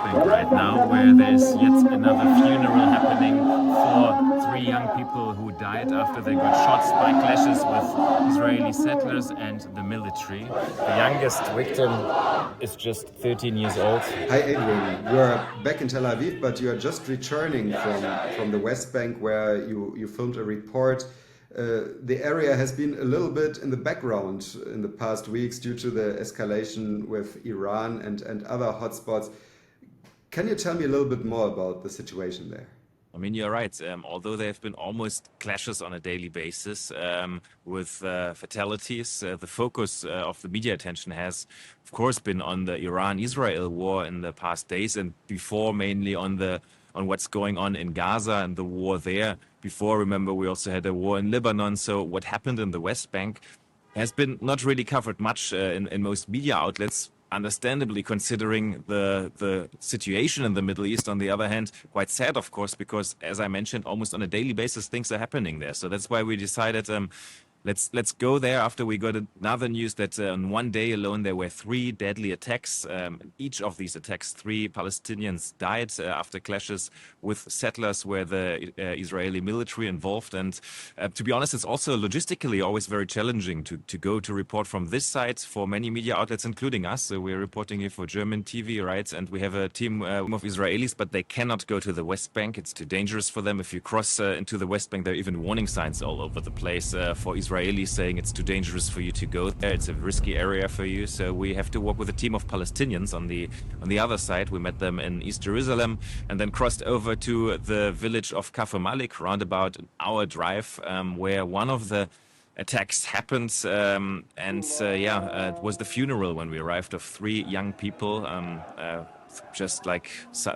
Bank right now, where there's yet another funeral happening for three young people who died after they got shot by clashes with Israeli settlers and the military. The youngest victim is just 13 years old. Hi Adrian, you are back in Tel Aviv, but you are just returning from the West Bank where you filmed a report. The area has been a little bit in the background in the past weeks due to the escalation with Iran and other hotspots. Can you tell me a little bit more about the situation there? I mean, you're right. Although there have been almost clashes on a daily basis with fatalities, the focus of the media attention has, of course, been on the Iran-Israel war in the past days, and before mainly on what's going on in Gaza and the war there. Before, remember, we also had a war in Lebanon. So what happened in the West Bank has been not really covered much in most media outlets. Understandably, considering the situation in the Middle East. On the other hand, quite sad, of course, because, as I mentioned, almost on a daily basis, things are happening there. So that's why we decided let's go there after we got another news that on one day alone there were 3 deadly attacks. Each of these attacks, 3 Palestinians died after clashes with settlers where the Israeli military involved. And to be honest, it's also logistically always very challenging to go to report from this side for many media outlets, including us. So we're reporting here for German TV, right? And we have a team of Israelis, but they cannot go to the West Bank. It's too dangerous for them. If you cross into the West Bank, there are even warning signs all over the place for Israelis saying it's too dangerous for you to go there. It's a risky area for you. So we have to work with a team of Palestinians on the other side. We met them in East Jerusalem and then crossed over to the village of Kafr Malik, round about an hour drive, where one of the attacks happened. It was the funeral when we arrived of 3 young people. Just like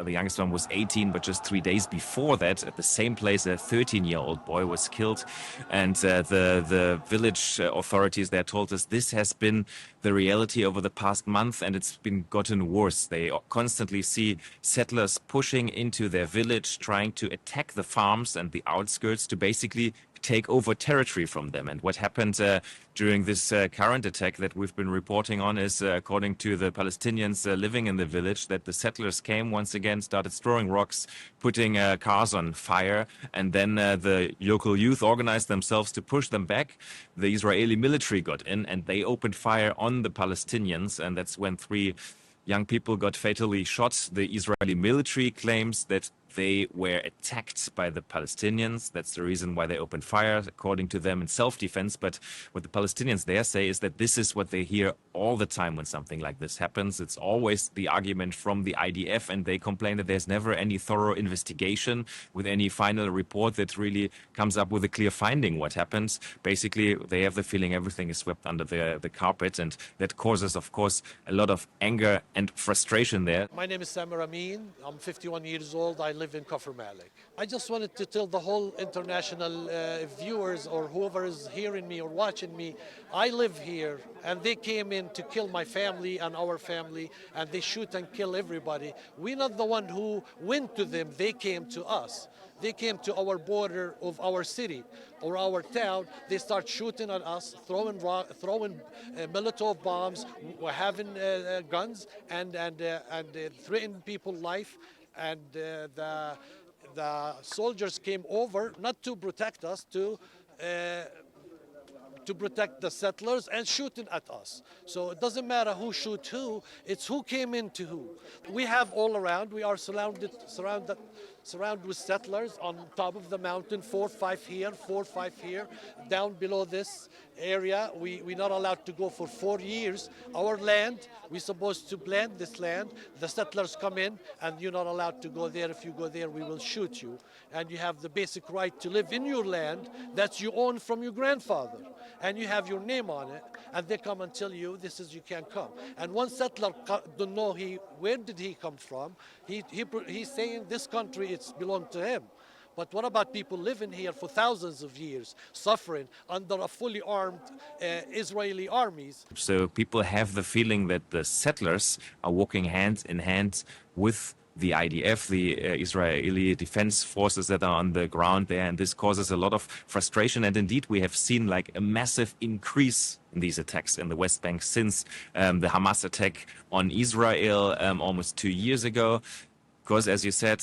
the youngest one was 18, but just 3 days before that, at the same place, a 13-year-old boy was killed. And the village authorities there told us this has been the reality over the past month, and it's been gotten worse. They constantly see settlers pushing into their village, trying to attack the farms and the outskirts to basically take over territory from them. And what happened during this current attack that we've been reporting on is, according to the Palestinians living in the village, that the settlers came once again, started throwing rocks, putting cars on fire, and then the local youth organized themselves to push them back. The Israeli military got in and they opened fire on the Palestinians, and that's when 3 young people got fatally shot. The Israeli military claims that they were attacked by the Palestinians. That's the reason why they opened fire, according to them, in self-defense. But what the Palestinians there say is that this is what they hear all the time when something like this happens. It's always the argument from the IDF, and they complain that there's never any thorough investigation with any final report that really comes up with a clear finding what happens. Basically, they have the feeling everything is swept under the carpet, and that causes, of course, a lot of anger and frustration there. My name is Samir Amin. I'm 51 years old. I live in Kafr Malik. I just wanted to tell the whole international viewers or whoever is hearing me or watching me, I live here and they came in to kill my family and our family, and they shoot and kill everybody. We're not the one who went to them. They came to us. They came to our border of our city or our town. They start shooting at us, throwing Molotov bombs, having guns, and threatening people's life. And the soldiers came over not to protect us, to protect the settlers, and shooting at us. So it doesn't matter who shoot who, it's who came into who. We have all around, we are surrounded with settlers on top of the mountain, 4 or 5 here, 4 or 5 here. Down below this area, we're not allowed to go for 4 years. Our land, we're supposed to plant this land. The settlers come in and you're not allowed to go there. If you go there, we will shoot you. And you have the basic right to live in your land that you own from your grandfather. And you have your name on it. And they come and tell you, this is, you can't come. And one settler don't know where did he come from. He's saying this country, it's belonged to him. But what about people living here for thousands of years, suffering under a fully armed Israeli armies? So people have the feeling that the settlers are walking hand in hand with the IDF, the Israeli defense forces that are on the ground there, and this causes a lot of frustration. And indeed, we have seen like a massive increase in these attacks in the West Bank since the Hamas attack on Israel almost 2 years ago. Because, as you said,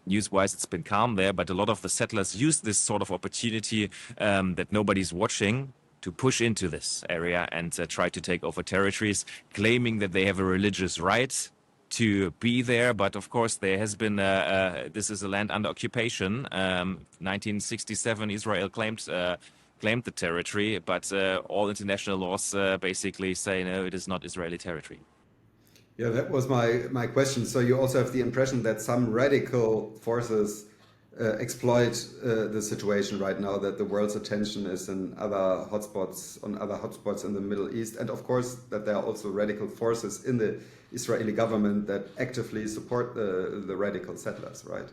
news-wise, it's been calm there, but a lot of the settlers use this sort of opportunity that nobody's watching to push into this area and try to take over territories, claiming that they have a religious right to be there. But of course, there has been this is a land under occupation. 1967, Israel claimed the territory, but all international laws basically say no, it is not Israeli territory. Yeah, that was my question. So you also have the impression that some radical forces exploit the situation right now, that the world's attention is in other hotspots in the Middle East, and of course that there are also radical forces in the Israeli government that actively support the radical settlers, right?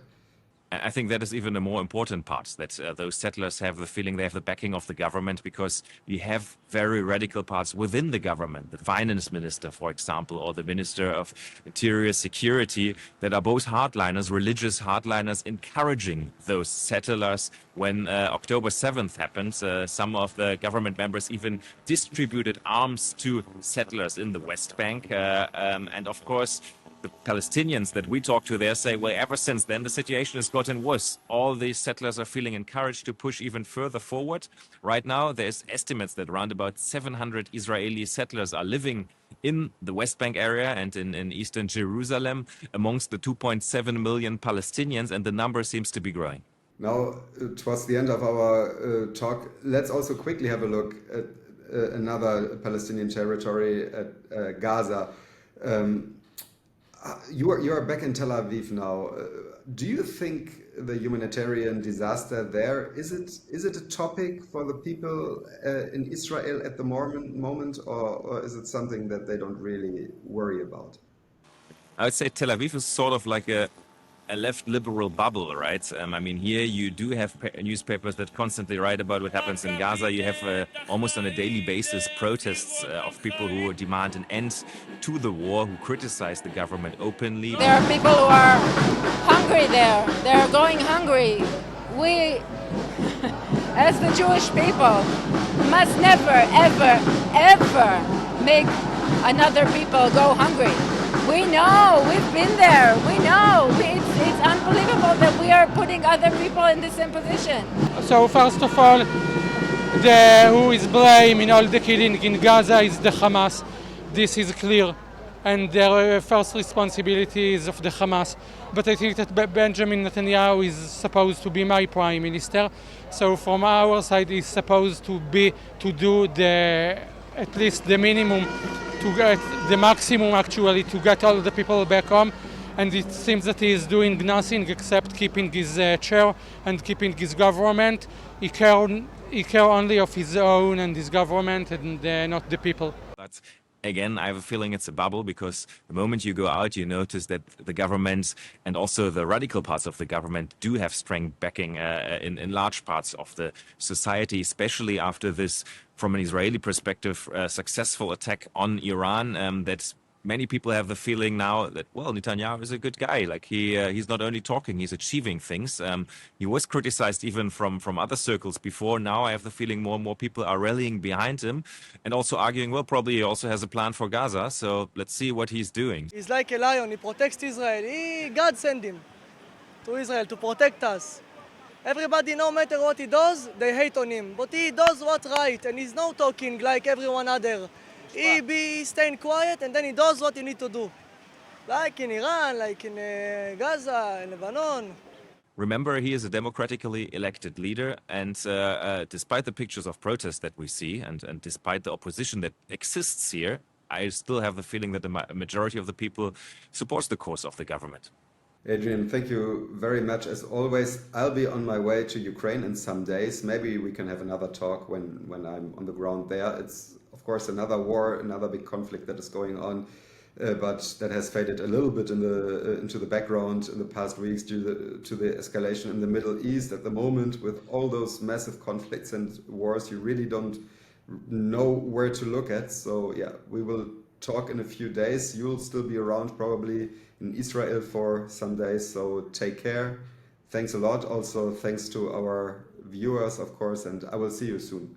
I think that is even a more important part, that those settlers have the feeling they have the backing of the government, because we have very radical parts within the government, the finance minister, for example, or the minister of interior security, that are both hardliners, religious hardliners, encouraging those settlers. When October 7th happened, some of the government members even distributed arms to settlers in the West Bank. And of course, the Palestinians that we talk to there say, well, ever since then, the situation has gotten worse. All these settlers are feeling encouraged to push even further forward. Right now, there's estimates that around about 700 Israeli settlers are living in the West Bank area and in eastern Jerusalem amongst the 2.7 million Palestinians, and the number seems to be growing. Now, towards the end of our talk, let's also quickly have a look at another Palestinian territory, at Gaza. You are back in Tel Aviv now. Do you think the humanitarian disaster there is it a topic for the people in Israel at the moment, or is it something that they don't really worry about? I would say Tel Aviv is sort of like a left liberal bubble, right? I mean, here you do have newspapers that constantly write about what happens in Gaza. You have almost on a daily basis protests of people who demand an end to the war, who criticize the government openly. There are people who are hungry there. They're going hungry. We, as the Jewish people, must never, ever, ever make another people go hungry. We know, we've been there, we know. It's unbelievable that we are putting other people in the same position. So first of all, who is blamed in all the killing in Gaza is the Hamas. This is clear. And their first responsibility is of the Hamas. But I think that Benjamin Netanyahu is supposed to be my prime minister. So from our side, he's supposed to do at least the minimum, to get the maximum actually, to get all the people back home. And it seems that he is doing nothing except keeping his chair and keeping his government. He cares only of his own and his government and not the people. But again, I have a feeling it's a bubble, because the moment you go out, you notice that the government and also the radical parts of the government do have strength backing in large parts of the society, especially after this, from an Israeli perspective, successful attack on Iran, that many people have the feeling now that, well, Netanyahu is a good guy. Like he's not only talking, he's achieving things. He was criticized even from other circles before. Now I have the feeling more and more people are rallying behind him and also arguing, well, probably he also has a plan for Gaza. So let's see what he's doing. He's like a lion. He protects Israel. God sent him to Israel to protect us. Everybody, no matter what he does, they hate on him. But he does what's right, and he's not talking like everyone other. He be staying quiet, and then he does what he need to do. Like in Iran, like in Gaza, in Lebanon. Remember, he is a democratically elected leader, and despite the pictures of protest that we see, and despite the opposition that exists here, I still have the feeling that the majority of the people supports the course of the government. Adrian, thank you very much. As always, I'll be on my way to Ukraine in some days. Maybe we can have another talk when I'm on the ground there. It's, of course, another war, another big conflict that is going on, but that has faded a little bit into the background in the past weeks due to the escalation in the Middle East. At the moment, with all those massive conflicts and wars, you really don't know where to look at. So yeah, we will talk in a few days. You'll still be around probably in Israel for some days, so take care. Thanks a lot. Also, thanks to our viewers, of course, and I will see you soon.